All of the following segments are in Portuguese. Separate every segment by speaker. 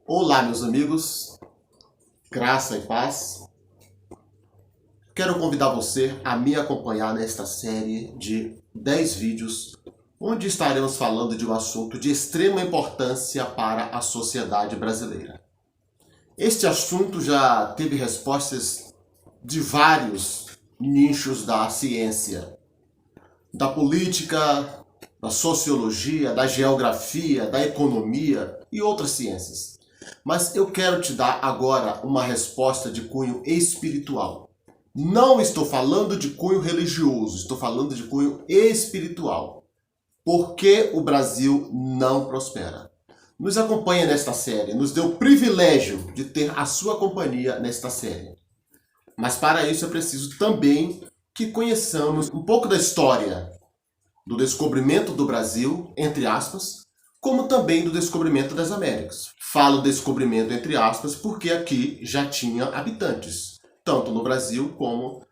Speaker 1: Olá, meus amigos, graça e paz. Quero convidar você a me acompanhar nesta série de 10 vídeos, onde estaremos falando de um assunto de extrema importância para a sociedade brasileira. Este assunto já teve respostas de vários nichos da ciência, da política, da sociologia, da geografia, da economia e outras ciências. Mas eu quero te dar agora uma resposta de cunho espiritual. Não estou falando de cunho religioso, estou falando de cunho espiritual. Por que o Brasil não prospera? Nos acompanha nesta série, nos deu o privilégio de ter a sua companhia nesta série. Mas para isso é preciso também que conheçamos um pouco da história do descobrimento do Brasil, entre aspas, como também do descobrimento das Américas. Falo descobrimento entre aspas porque aqui já tinha habitantes, tanto no Brasil como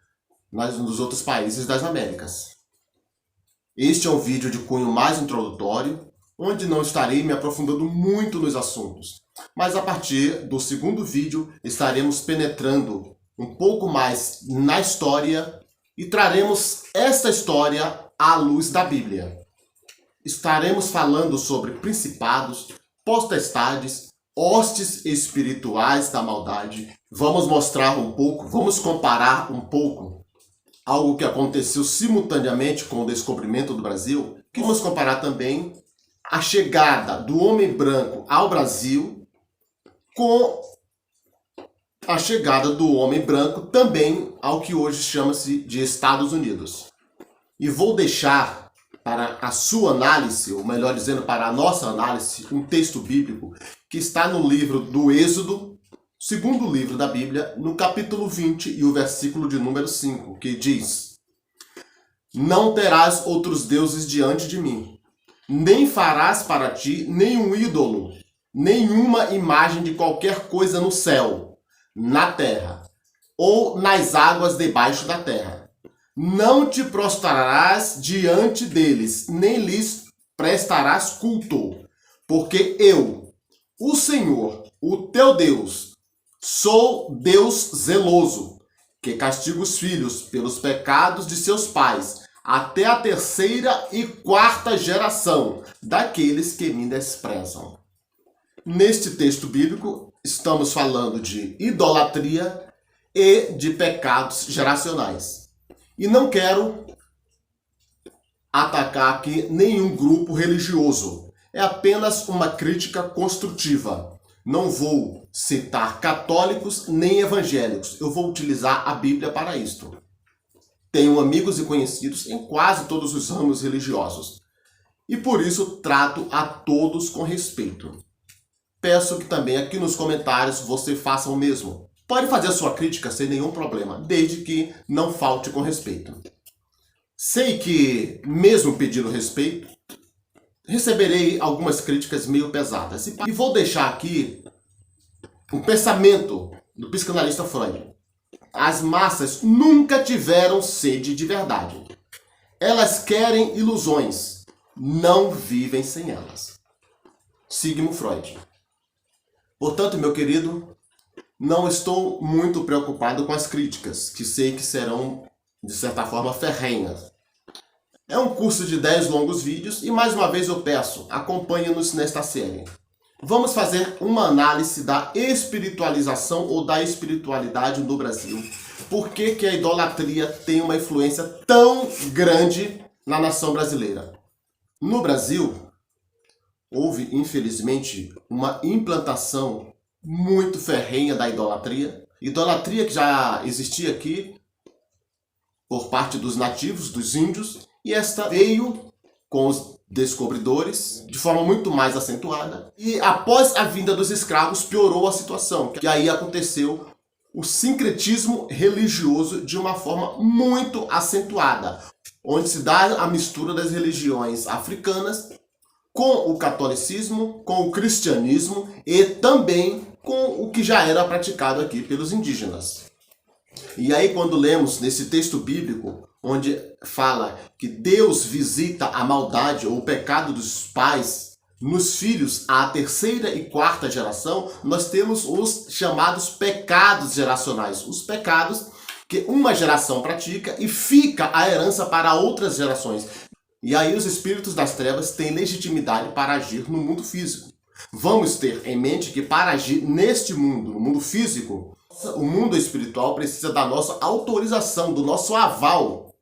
Speaker 1: nos outros países das Américas. Este é um vídeo de cunho mais introdutório, onde não estarei me aprofundando muito nos assuntos, mas a partir do segundo vídeo estaremos penetrando um pouco mais na história e traremos esta história à luz da Bíblia. Estaremos falando sobre principados, potestades, hostes espirituais da maldade. Vamos mostrar um pouco, vamos comparar um pouco algo que aconteceu simultaneamente com o descobrimento do Brasil. Vamos comparar também a chegada do homem branco ao Brasil com a chegada do homem branco também ao que hoje chama-se de Estados Unidos. E vou deixar para a sua análise, ou melhor dizendo, para a nossa análise, um texto bíblico que está no livro do Êxodo, segundo livro da Bíblia, no capítulo 20 e o versículo de número 5, que diz: Não terás outros deuses diante de mim, nem farás para ti nenhum ídolo, nenhuma imagem de qualquer coisa no céu, na terra, ou nas águas debaixo da terra. Não te prostrarás diante deles, nem lhes prestarás culto, porque eu, o Senhor, o teu Deus, sou Deus zeloso, que castiga os filhos pelos pecados de seus pais, até a terceira e quarta geração daqueles que me desprezam. Neste texto bíblico, estamos falando de idolatria e de pecados geracionais. E não quero atacar aqui nenhum grupo religioso. É apenas uma crítica construtiva. Não vou citar católicos nem evangélicos. Eu vou utilizar a Bíblia para isto. Tenho amigos e conhecidos em quase todos os ramos religiosos. E por isso trato a todos com respeito. Peço que também aqui nos comentários você faça o mesmo. Pode fazer a sua crítica sem nenhum problema, desde que não falte com respeito. Sei que, mesmo pedindo respeito, receberei algumas críticas meio pesadas. E vou deixar aqui um pensamento do psicanalista Freud. As massas nunca tiveram sede de verdade. Elas querem ilusões, não vivem sem elas. Sigmund Freud. Portanto, meu querido, não estou muito preocupado com as críticas, que sei que serão, de certa forma, ferrenhas. É um curso de 10 longos vídeos e, mais uma vez, eu peço, acompanhe-nos nesta série. Vamos fazer uma análise da espiritualização ou da espiritualidade no Brasil. Por que que a idolatria tem uma influência tão grande na nação brasileira? No Brasil, houve, infelizmente, uma implantação muito ferrenha da idolatria. Idolatria que já existia aqui por parte dos nativos, dos índios, e esta veio com os descobridores de forma muito mais acentuada. E após a vinda dos escravos piorou a situação, que aí aconteceu o sincretismo religioso de uma forma muito acentuada, onde se dá a mistura das religiões africanas com o catolicismo, com o cristianismo e também com o que já era praticado aqui pelos indígenas. E aí, quando lemos nesse texto bíblico, onde fala que Deus visita a maldade ou o pecado dos pais Nos filhos, a terceira e quarta geração, nós temos os chamados pecados geracionais. Os pecados que uma geração pratica e fica a herança para outras gerações. E aí os espíritos das trevas têm legitimidade para agir no mundo físico. Vamos ter em mente que para agir neste mundo, no mundo físico, o mundo espiritual precisa da nossa autorização, do nosso aval.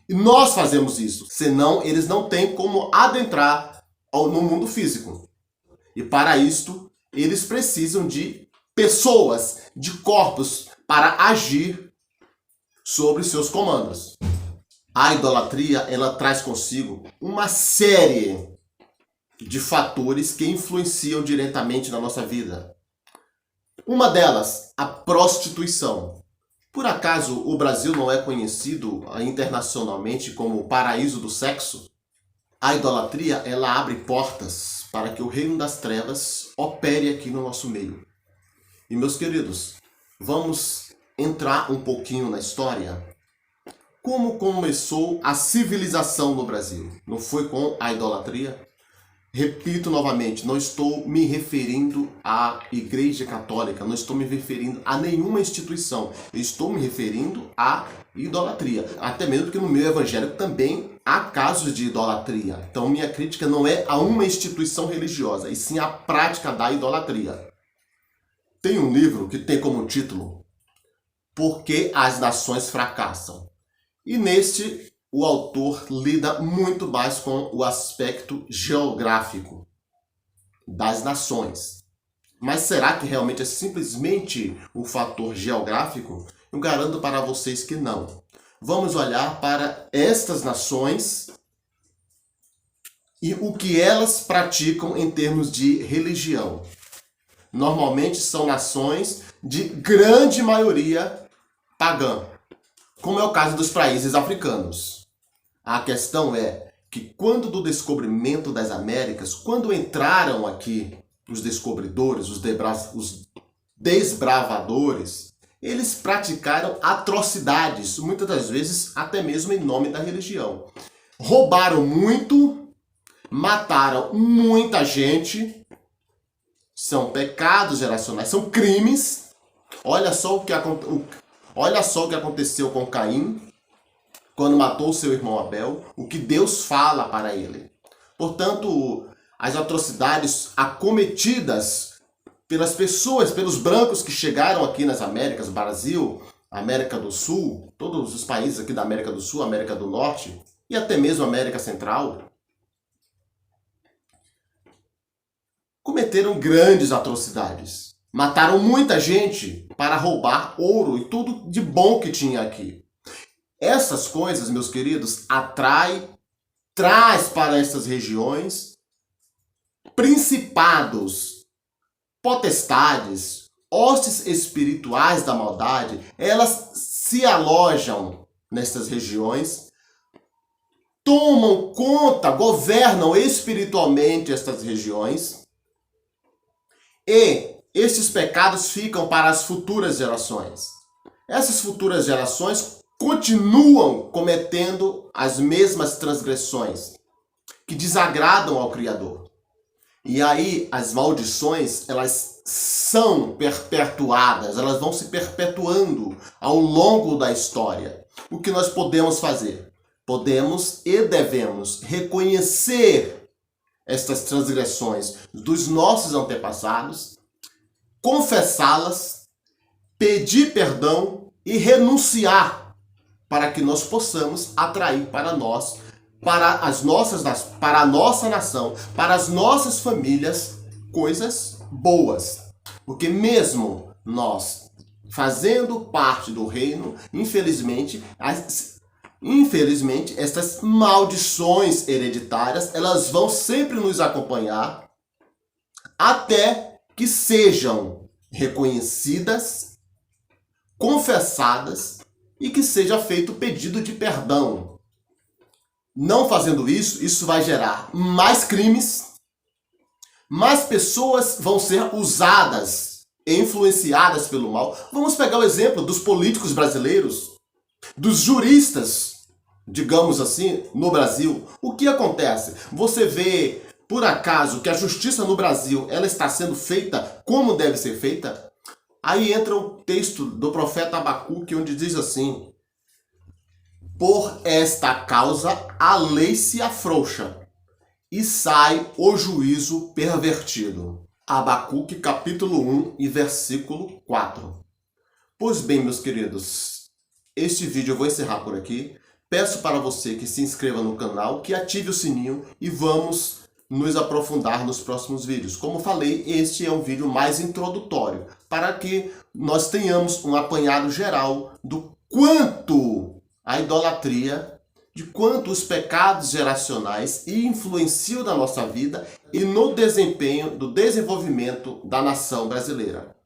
Speaker 1: E nós fazemos isso, senão eles não têm como adentrar no mundo físico. E para isto, eles precisam de pessoas, de corpos, para agir sobre seus comandos. A idolatria, ela traz consigo uma série de fatores que influenciam diretamente na nossa vida. Uma delas, a prostituição. Por acaso o Brasil não é conhecido internacionalmente como o paraíso do sexo? A idolatria, ela abre portas para que o reino das trevas opere aqui no nosso meio. E meus queridos, vamos entrar um pouquinho na história. Como começou a civilização no Brasil? Não foi com a idolatria? Repito novamente, não estou me referindo à Igreja Católica, não estou me referindo a nenhuma instituição. Eu estou me referindo à idolatria. Até mesmo porque no meio evangélico também há casos de idolatria. Então minha crítica não é a uma instituição religiosa, e sim a prática da idolatria. Tem um livro que tem como título Por que as Nações Fracassam? E neste, o autor lida muito mais com o aspecto geográfico das nações. Mas será que realmente é simplesmente o fator geográfico? Eu garanto para vocês que não. Vamos olhar para estas nações e o que elas praticam em termos de religião. Normalmente são nações de grande maioria pagã, como é o caso dos países africanos. A questão é que quando do descobrimento das Américas, quando entraram aqui os descobridores, os desbravadores, eles praticaram atrocidades, muitas das vezes até mesmo em nome da religião. Roubaram muito, mataram muita gente, são pecados geracionais, são crimes. Olha só o que aconteceu com Caim, quando matou seu irmão Abel, o que Deus fala para ele. Portanto, as atrocidades acometidas pelas pessoas, pelos brancos que chegaram aqui nas Américas, Brasil, América do Sul, todos os países aqui da América do Sul, América do Norte e até mesmo América Central, cometeram grandes atrocidades. Mataram muita gente para roubar ouro e tudo de bom que tinha aqui. Essas coisas, meus queridos, traz para essas regiões principados, potestades, hostes espirituais da maldade. Elas se alojam nessas regiões, tomam conta, governam espiritualmente estas regiões, e estes pecados ficam para as futuras gerações. Essas futuras gerações continuam cometendo as mesmas transgressões que desagradam ao Criador. E aí as maldições, elas são perpetuadas, elas vão se perpetuando ao longo da história. O que nós podemos fazer? Podemos e devemos reconhecer estas transgressões dos nossos antepassados, confessá-las, pedir perdão e renunciar para que nós possamos atrair para nós, para a nossa nação, para as nossas famílias, coisas boas. Porque mesmo nós fazendo parte do reino, infelizmente, estas maldições hereditárias, elas vão sempre nos acompanhar até que sejam reconhecidas, confessadas e que seja feito pedido de perdão. Não fazendo isso, isso vai gerar mais crimes, mais pessoas vão ser usadas e influenciadas pelo mal. Vamos pegar o exemplo dos políticos brasileiros, dos juristas, digamos assim, no Brasil. O que acontece? Você vê por acaso que a justiça no Brasil ela está sendo feita como deve ser feita? Aí entra o texto do profeta Abacuque, onde diz assim: por esta causa a lei se afrouxa e sai o juízo pervertido. Abacuque capítulo 1 e versículo 4. Pois bem, meus queridos, este vídeo eu vou encerrar por aqui. Peço para você que se inscreva no canal, que ative o sininho e vamos nos aprofundar nos próximos vídeos. Como falei, este é um vídeo mais introdutório, para que nós tenhamos um apanhado geral do quanto a idolatria, de quanto os pecados geracionais influenciam na nossa vida e no desempenho do desenvolvimento da nação brasileira.